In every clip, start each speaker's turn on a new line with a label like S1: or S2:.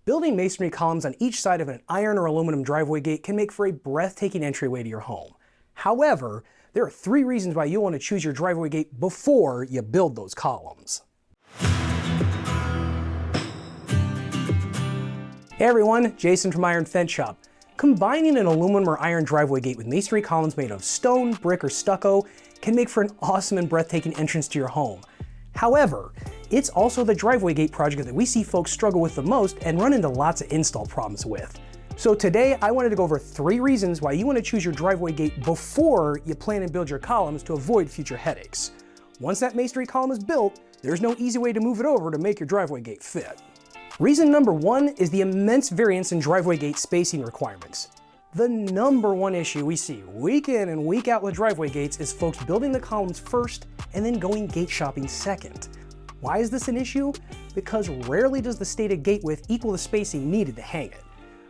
S1: Building masonry columns on each side of an iron or aluminum driveway gate can make for a breathtaking entryway to your home. However, there are 3 reasons why you'll want to choose your driveway gate before you build those columns. Hey everyone, Jason from Iron Fence Shop. Combining an aluminum or iron driveway gate with masonry columns made of stone, brick, or stucco can make for an awesome and breathtaking entrance to your home. However, it's also the driveway gate project that we see folks struggle with the most and run into lots of install problems with. So today I wanted to go over 3 reasons why you want to choose your driveway gate before you plan and build your columns to avoid future headaches. Once that masonry column is built, there's no easy way to move it over to make your driveway gate fit. Reason number 1 is the immense variance in driveway gate spacing requirements. The number 1 issue we see week in and week out with driveway gates is folks building the columns first and then going gate shopping second. Why is this an issue? Because rarely does the stated gate width equal the spacing needed to hang it.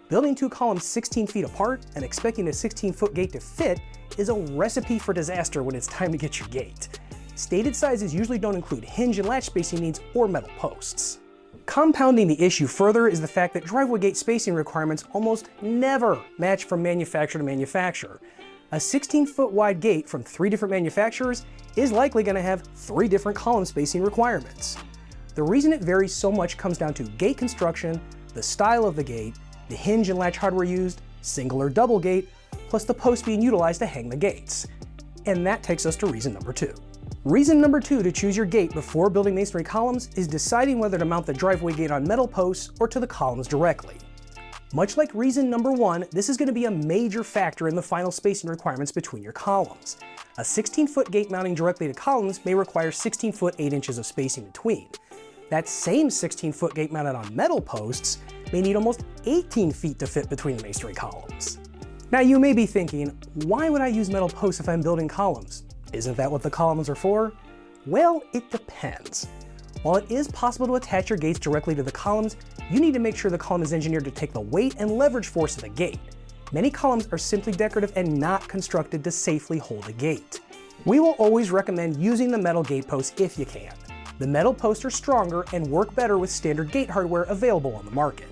S1: Building 2 columns 16 feet apart and expecting a 16-foot gate to fit is a recipe for disaster when it's time to get your gate. Stated sizes usually don't include hinge and latch spacing needs or metal posts. Compounding the issue further is the fact that driveway gate spacing requirements almost never match from manufacturer to manufacturer. A 16-foot wide gate from 3 different manufacturers is likely going to have 3 different column spacing requirements. The reason it varies so much comes down to gate construction, the style of the gate, the hinge and latch hardware used, single or double gate, plus the post being utilized to hang the gates. And that takes us to reason number 2. Reason number 2 to choose your gate before building masonry columns is deciding whether to mount the driveway gate on metal posts or to the columns directly. Much like reason number 1, this is going to be a major factor in the final spacing requirements between your columns. A 16-foot gate mounting directly to columns may require 16 foot 8 inches of spacing between. That same 16-foot gate mounted on metal posts may need almost 18 feet to fit between the masonry columns. Now you may be thinking, why would I use metal posts if I'm building columns? Isn't that what the columns are for? Well, it depends. While it is possible to attach your gates directly to the columns, you need to make sure the column is engineered to take the weight and leverage force of the gate. Many columns are simply decorative and not constructed to safely hold a gate. We will always recommend using the metal gate posts if you can. The metal posts are stronger and work better with standard gate hardware available on the market.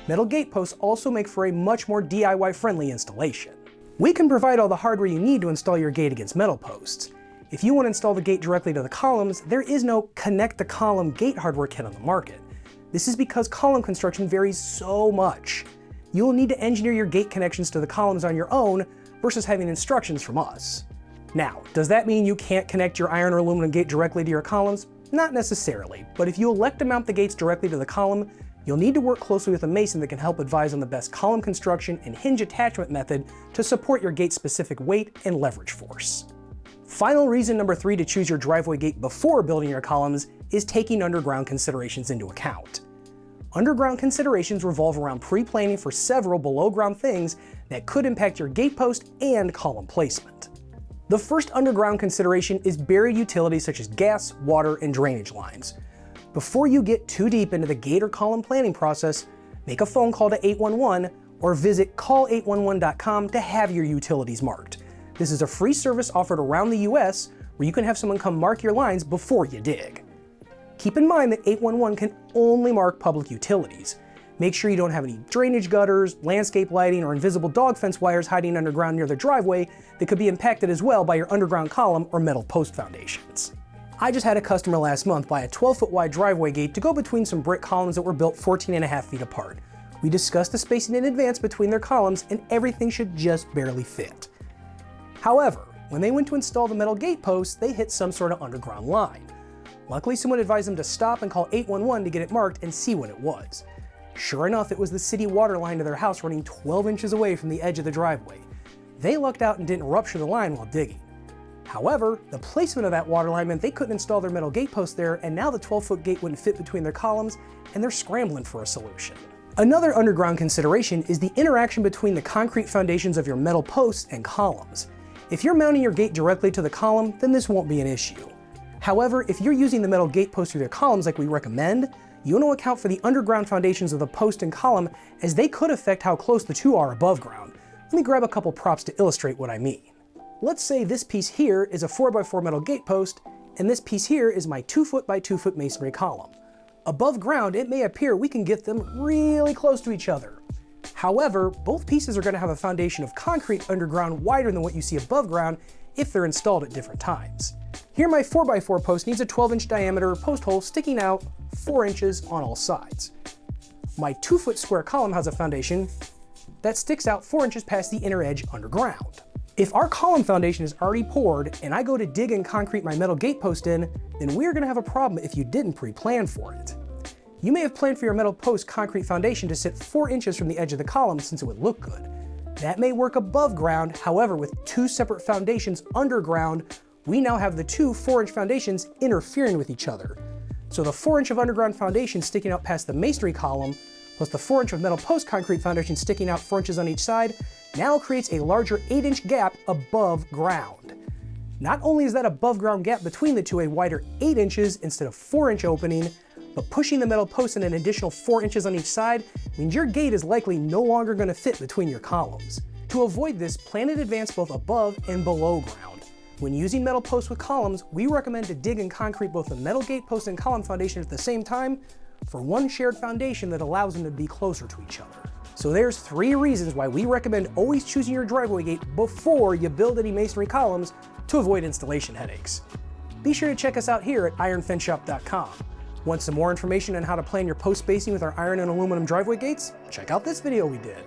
S1: Metal gate posts also make for a much more DIY-friendly installation. We can provide all the hardware you need to install your gate against metal posts. If you want to install the gate directly to the columns, there is no connect the column gate hardware kit on the market. This is because column construction varies so much. You will need to engineer your gate connections to the columns on your own versus having instructions from us. Now, does that mean you can't connect your iron or aluminum gate directly to your columns? Not necessarily, but if you elect to mount the gates directly to the column, you'll need to work closely with a mason that can help advise on the best column construction and hinge attachment method to support your gate's specific weight and leverage force. Final reason number 3 to choose your driveway gate before building your columns is taking underground considerations into account. Underground considerations revolve around pre-planning for several below-ground things that could impact your gate post and column placement. The first underground consideration is buried utilities such as gas, water, and drainage lines. Before you get too deep into the gate or column planning process, make a phone call to 811 or visit call811.com to have your utilities marked. This is a free service offered around the US where you can have someone come mark your lines before you dig. Keep in mind that 811 can only mark public utilities. Make sure you don't have any drainage gutters, landscape lighting, or invisible dog fence wires hiding underground near the driveway that could be impacted as well by your underground column or metal post foundations. I just had a customer last month buy a 12-foot wide driveway gate to go between some brick columns that were built 14.5 feet apart. We discussed the spacing in advance between their columns and everything should just barely fit. However, when they went to install the metal gate posts, they hit some sort of underground line. Luckily, someone advised them to stop and call 811 to get it marked and see what it was. Sure enough, it was the city water line to their house running 12 inches away from the edge of the driveway. They lucked out and didn't rupture the line while digging. However, the placement of that water line meant they couldn't install their metal gate post there, and now the 12-foot gate wouldn't fit between their columns, and they're scrambling for a solution. Another underground consideration is the interaction between the concrete foundations of your metal posts and columns. If you're mounting your gate directly to the column, then this won't be an issue. However, if you're using the metal gate post through their columns like we recommend, you want to account for the underground foundations of the post and column, as they could affect how close the two are above ground. Let me grab a couple props to illustrate what I mean. Let's say this piece here is a 4x4 metal gate post, and this piece here is my 2 foot by 2 foot masonry column. Above ground, it may appear we can get them really close to each other. However, both pieces are going to have a foundation of concrete underground wider than what you see above ground if they're installed at different times. Here my 4x4 post needs a 12-inch diameter post hole sticking out 4 inches on all sides. My 2-foot square column has a foundation that sticks out 4 inches past the inner edge underground. If our column foundation is already poured and I go to dig and concrete my metal gate post in, then we're going to have a problem if you didn't pre-plan for it. You may have planned for your metal post concrete foundation to sit 4 inches from the edge of the column since it would look good. That may work above ground, however, with 2 separate foundations underground, we now have the 2 4-inch foundations interfering with each other. So the 4-inch of underground foundation sticking out past the masonry column, plus the 4-inch of metal post concrete foundation sticking out 4 inches on each side, now creates a larger 8-inch gap above ground. Not only is that above ground gap between the two a wider 8 inches instead of 4-inch opening, but pushing the metal post in an additional 4 inches on each side means your gate is likely no longer going to fit between your columns. To avoid this, plan in advance both above and below ground. When using metal posts with columns, we recommend to dig and concrete both the metal gate post and column foundation at the same time for one shared foundation that allows them to be closer to each other. So there's 3 reasons why we recommend always choosing your driveway gate before you build any masonry columns to avoid installation headaches. Be sure to check us out here at ironfenceshop.com. Want some more information on how to plan your post spacing with our iron and aluminum driveway gates? Check out this video we did.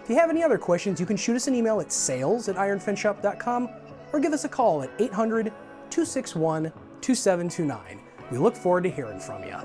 S1: If you have any other questions, you can shoot us an email at sales@ironfenceshop.com or give us a call at 800-261-2729. We look forward to hearing from you.